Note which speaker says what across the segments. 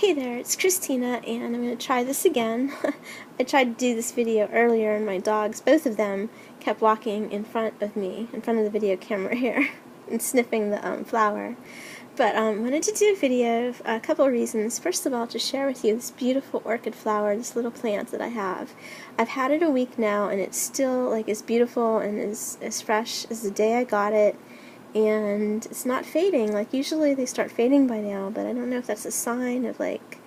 Speaker 1: Hey there, it's Christina, and I'm going to try this again. I tried to do this video earlier, and my dogs, both of them, kept walking in front of me, in front of the video camera here, and sniffing the flower. But I wanted to do a video, a couple of reasons. First of all, to share with you this beautiful orchid flower, this little plant that I have. I've had it a week now, and it's still like as beautiful and as fresh as the day I got it. And it's not fading. Like usually they start fading by now, but I don't know if that's a sign of like,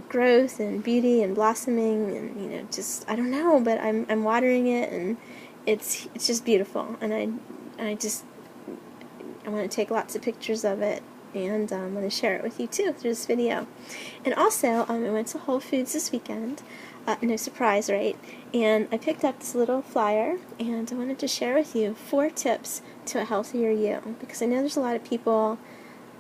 Speaker 1: growth and beauty and blossoming and just I don't know, but I'm watering it and it's just beautiful, and I want to take lots of pictures of it, and I'm going to share it with you too through this video. And also, I went to Whole Foods this weekend. No surprise, right? And I picked up this little flyer, and I wanted to share with you 4 tips to a healthier you, because I know there's a lot of people,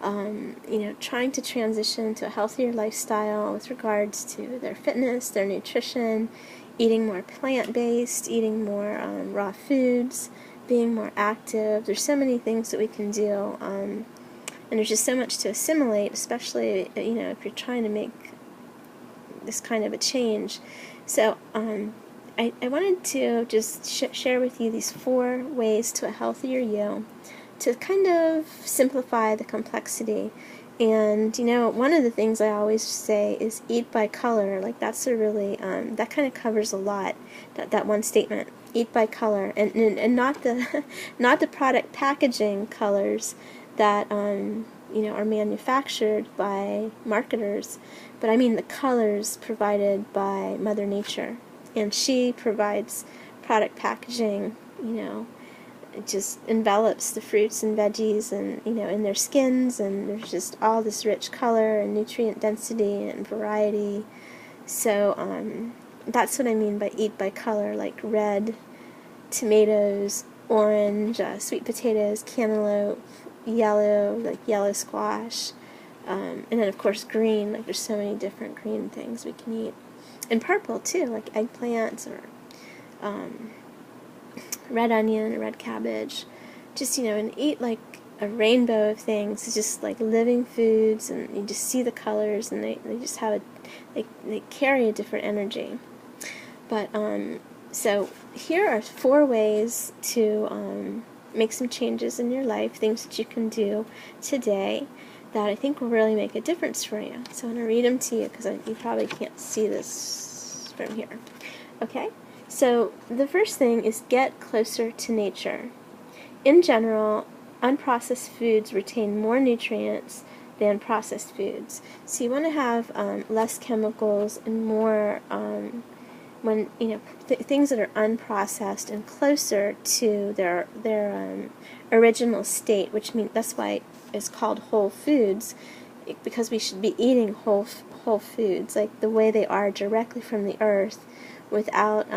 Speaker 1: trying to transition to a healthier lifestyle with regards to their fitness, their nutrition, eating more plant-based, eating more raw foods, being more active. There's so many things that we can do, and there's just so much to assimilate, especially if you're trying to make this kind of a change. So I wanted to just share with you these 4 ways to a healthier you, to kind of simplify the complexity. And one of the things I always say is eat by color. Like that's a really that kind of covers a lot. That one statement, eat by color, and not the not the product packaging colors that are manufactured by marketers, but I mean the colors provided by Mother Nature. And she provides product packaging, it just envelops the fruits and veggies and, in their skins, and there's just all this rich color and nutrient density and variety. So that's what I mean by eat by color, like red tomatoes, orange, sweet potatoes, cantaloupe, yellow, like yellow squash, and then of course green, like there's so many different green things we can eat. And purple too, like eggplants or red onion or red cabbage. Just, and eat like a rainbow of things. It's just like living foods, and you just see the colors, and they just have they carry a different energy. But so here are 4 ways to make some changes in your life, things that you can do today that I think will really make a difference for you. So I'm going to read them to you because you probably can't see this from here. Okay? So the first thing is get closer to nature. In general, unprocessed foods retain more nutrients than processed foods. So you want to have less chemicals and more when things that are unprocessed and closer to their original state, which means that's why it's called whole foods, because we should be eating whole foods, like the way they are directly from the earth, without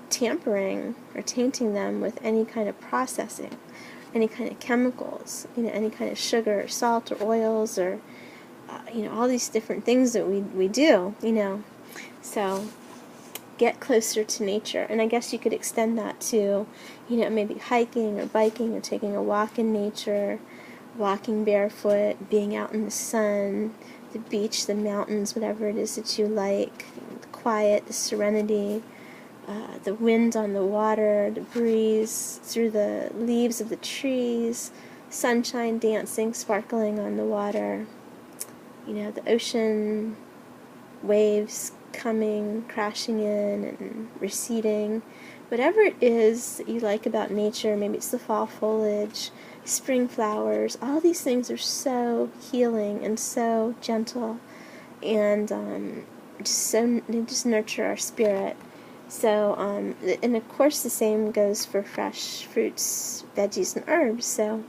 Speaker 1: tampering or tainting them with any kind of processing, any kind of chemicals, any kind of sugar or salt or oils or all these different things that we do, So get closer to nature. And I guess you could extend that to, maybe hiking or biking or taking a walk in nature, walking barefoot, being out in the sun, the beach, the mountains, whatever it is that you like, the quiet, the serenity, the wind on the water, the breeze through the leaves of the trees, sunshine dancing, sparkling on the water, the ocean waves coming, crashing in and receding. Whatever it is that you like about nature, maybe it's the fall foliage, spring flowers, all these things are so healing and so gentle, and they just nurture our spirit. So, and of course the same goes for fresh fruits, veggies, and herbs. So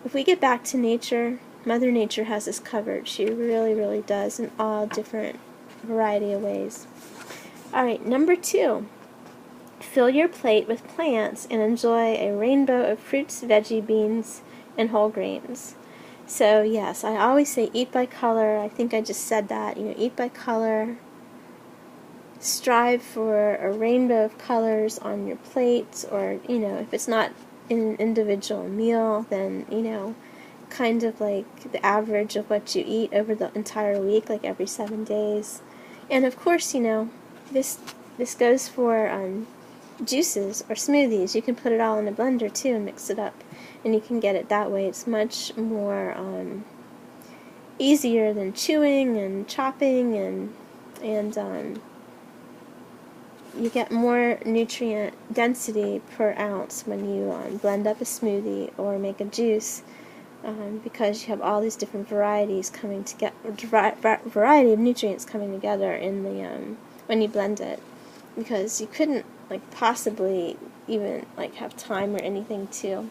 Speaker 1: if we get back to nature, Mother Nature has us covered. She really, really does, in all different variety of ways. Alright, number 2. Fill your plate with plants and enjoy a rainbow of fruits, veggie, beans, and whole grains. So yes, I always say eat by color. I think I just said that. Eat by color. Strive for a rainbow of colors on your plates, or if it's not in an individual meal, then kind of like the average of what you eat over the entire week, like every 7 days. And of course, this goes for juices or smoothies. You can put it all in a blender too and mix it up, and you can get it that way. It's much more easier than chewing and chopping, and you get more nutrient density per ounce when you blend up a smoothie or make a juice, because you have all these different varieties coming together, variety of nutrients coming together in the when you blend it, because you couldn't like possibly even like have time or anything to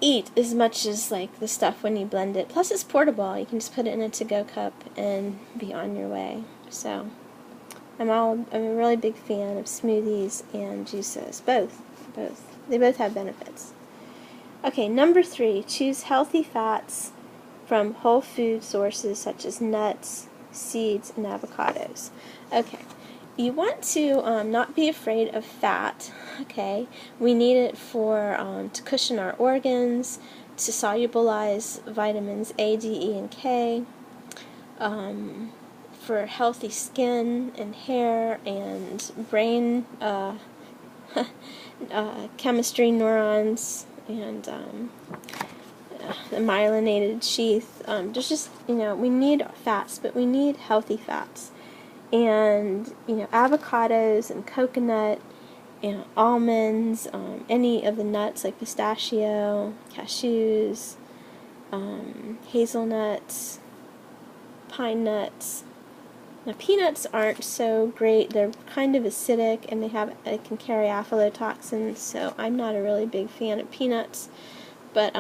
Speaker 1: eat as much as like the stuff when you blend it. Plus it's portable. You can just put it in a to-go cup and be on your way. So I'm a really big fan of smoothies and juices. Both. They both have benefits. Okay, number 3, choose healthy fats from whole food sources such as nuts, seeds, and avocados. Okay, you want to not be afraid of fat. Okay, we need it for to cushion our organs, to solubilize vitamins A, D, E, and K, for healthy skin and hair and brain chemistry, neurons, and the myelinated sheath. There's just, we need fats, but we need healthy fats. And, avocados and coconut and almonds, any of the nuts like pistachio, cashews, hazelnuts, pine nuts. Now, peanuts aren't so great. They're kind of acidic, and they can carry aflatoxins, so I'm not a really big fan of peanuts. But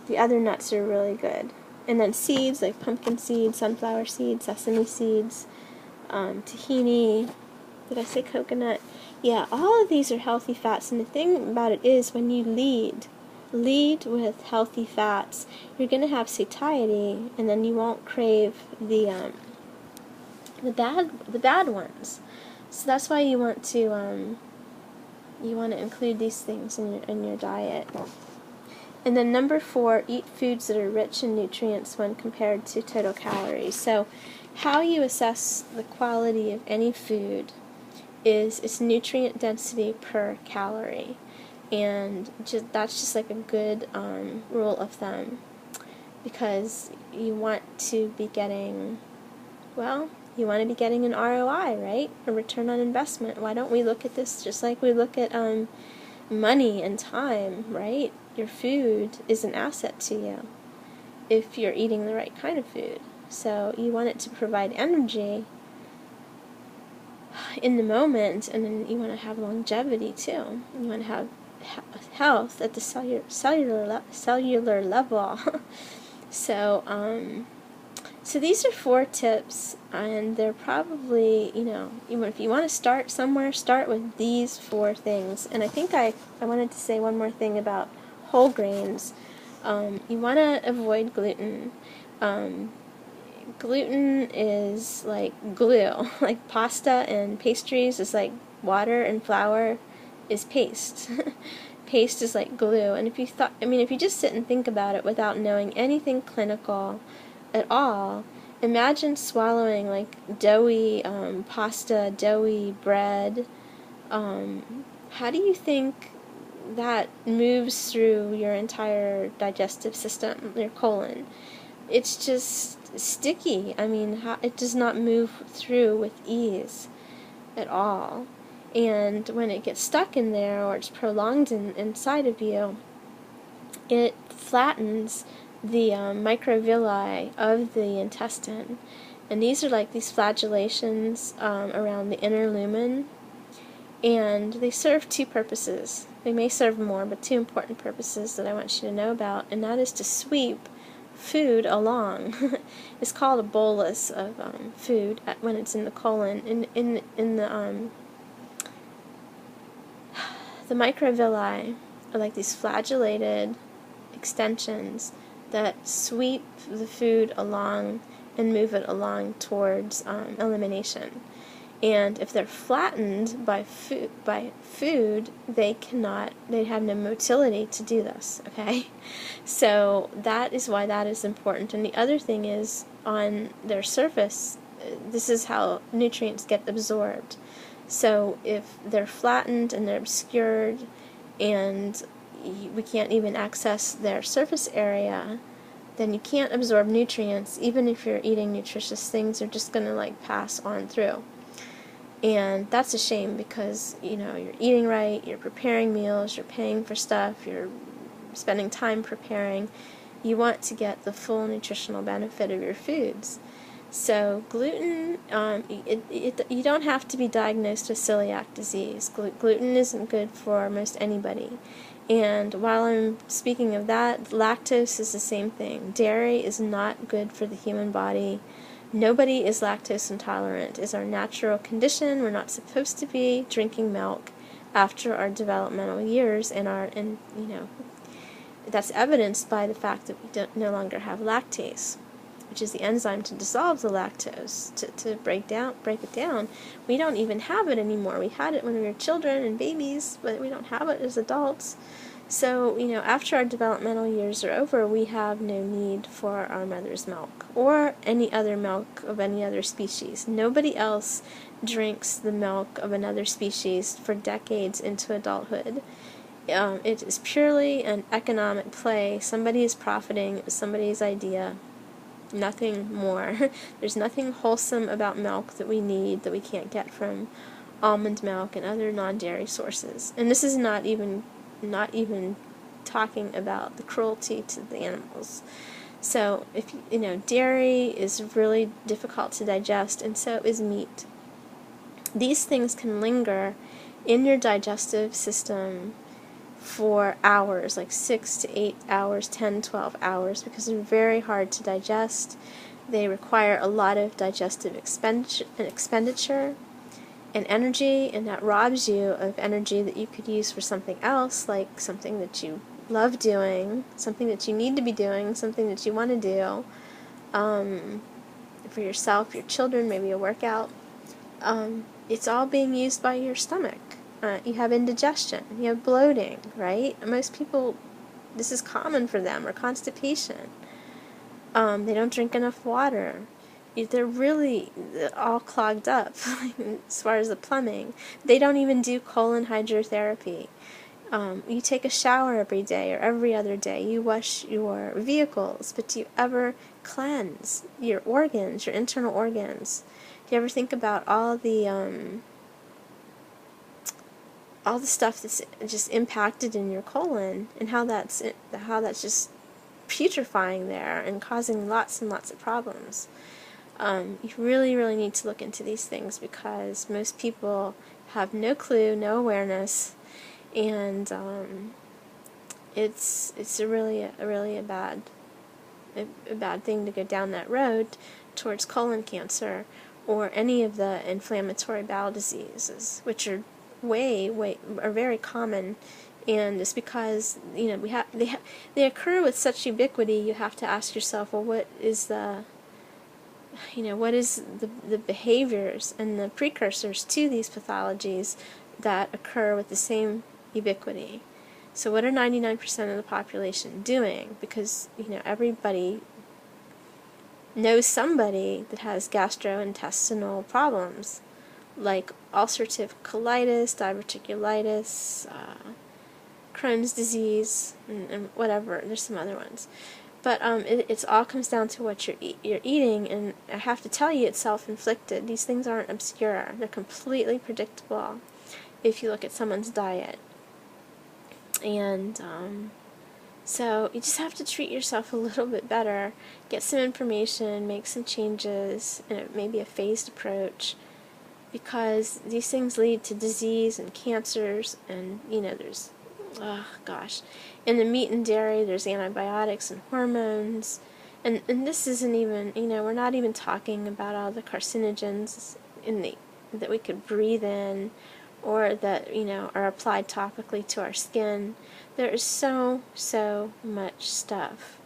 Speaker 1: the other nuts are really good. And then seeds, like pumpkin seeds, sunflower seeds, sesame seeds, tahini. Did I say coconut? Yeah, all of these are healthy fats, and the thing about it is when you lead with healthy fats, you're going to have satiety, and then you won't crave the bad ones. So that's why you want to include these things in your diet. And then number 4, eat foods that are rich in nutrients when compared to total calories. So how you assess the quality of any food is its nutrient density per calorie. And that's just like a good rule of thumb, because you want to be getting, an ROI, right? A return on investment. Why don't we look at this just like we look at money and time, right? Your food is an asset to you if you're eating the right kind of food. So you want it to provide energy in the moment, and then you want to have longevity too. You want to have health at the cellular level. So these are 4 tips, and they're probably, even if you want to start somewhere, start with these 4 things. And I think I wanted to say one more thing about whole grains. You want to avoid gluten. Gluten is like glue. Like pasta and pastries is like water, and flour is paste. Paste is like glue. And if you just sit and think about it without knowing anything clinical at all, imagine swallowing like doughy pasta, doughy bread. How do you think that moves through your entire digestive system, your colon? It's just sticky. It does not move through with ease at all. And when it gets stuck in there, or it's prolonged inside of you, it flattens the microvilli of the intestine. And these are like these flagellations around the inner lumen. And they serve 2 purposes. They may serve more, but 2 important purposes that I want you to know about, and that is to sweep food along. It's called a bolus of food when it's in the colon. In the microvilli are like these flagellated extensions that sweep the food along and move it along towards elimination. And if they're flattened by food, they have no motility to do this, okay? So that is why that is important. And the other thing is, on their surface, this is how nutrients get absorbed. So if they're flattened and they're obscured and we can't even access their surface area, then you can't absorb nutrients. Even if you're eating nutritious things, they're just going to like pass on through. And that's a shame, because you're eating right, you're preparing meals, you're paying for stuff, you're spending time preparing. You want to get the full nutritional benefit of your foods. So gluten, you don't have to be diagnosed with celiac disease. Gluten isn't good for most anybody. And while I'm speaking of that, lactose is the same thing. Dairy is not good for the human body. Nobody is lactose intolerant. It's our natural condition. We're not supposed to be drinking milk after our developmental years, and that's evidenced by the fact that we no longer have lactase, which is the enzyme to dissolve the lactose, to break it down. We don't even have it anymore. We had it when we were children and babies, but we don't have it as adults. So, after our developmental years are over, we have no need for our mother's milk or any other milk of any other species. Nobody else drinks the milk of another species for decades into adulthood. It is purely an economic play. Somebody is profiting. It was somebody's idea. Nothing more. There's nothing wholesome about milk that we need that we can't get from almond milk and other non-dairy sources. And this is not even talking about the cruelty to the animals. So if dairy is really difficult to digest, and so is meat. These things can linger in your digestive system for hours, like 6 to 8 hours, 10, 12 hours, because they're very hard to digest. They require a lot of digestive expenditure and energy, and that robs you of energy that you could use for something else, like something that you love doing, something that you need to be doing, something that you want to do, for yourself, your children, maybe a workout. It's all being used by your stomach. You have indigestion, you have bloating, right? Most people, this is common for them, or constipation. They don't drink enough water. They're really all clogged up as far as the plumbing. They don't even do colon hydrotherapy. You take a shower every day or every other day. You wash your vehicles, but do you ever cleanse your organs, your internal organs? Do you ever think about all the stuff that's just impacted in your colon, and how that's just putrefying there and causing lots and lots of problems? You really, really need to look into these things, because most people have no clue, no awareness, and it's a really bad thing to go down that road towards colon cancer or any of the inflammatory bowel diseases, which are are very common. And it's because they occur with such ubiquity. You have to ask yourself, well, what is the behaviors and the precursors to these pathologies that occur with the same ubiquity? So what are 99% of the population doing? Because everybody knows somebody that has gastrointestinal problems, like ulcerative colitis, diverticulitis, Crohn's disease, and whatever. There's some other ones. But it all comes down to what you're eating, and I have to tell you, it's self-inflicted. These things aren't obscure. They're completely predictable if you look at someone's diet. And so you just have to treat yourself a little bit better, get some information, make some changes, and maybe a phased approach, because these things lead to disease and cancers, and there's in the meat and dairy there's antibiotics and hormones, and this isn't even, we're not even talking about all the carcinogens that we could breathe in, or that are applied topically to our skin. There is so much stuff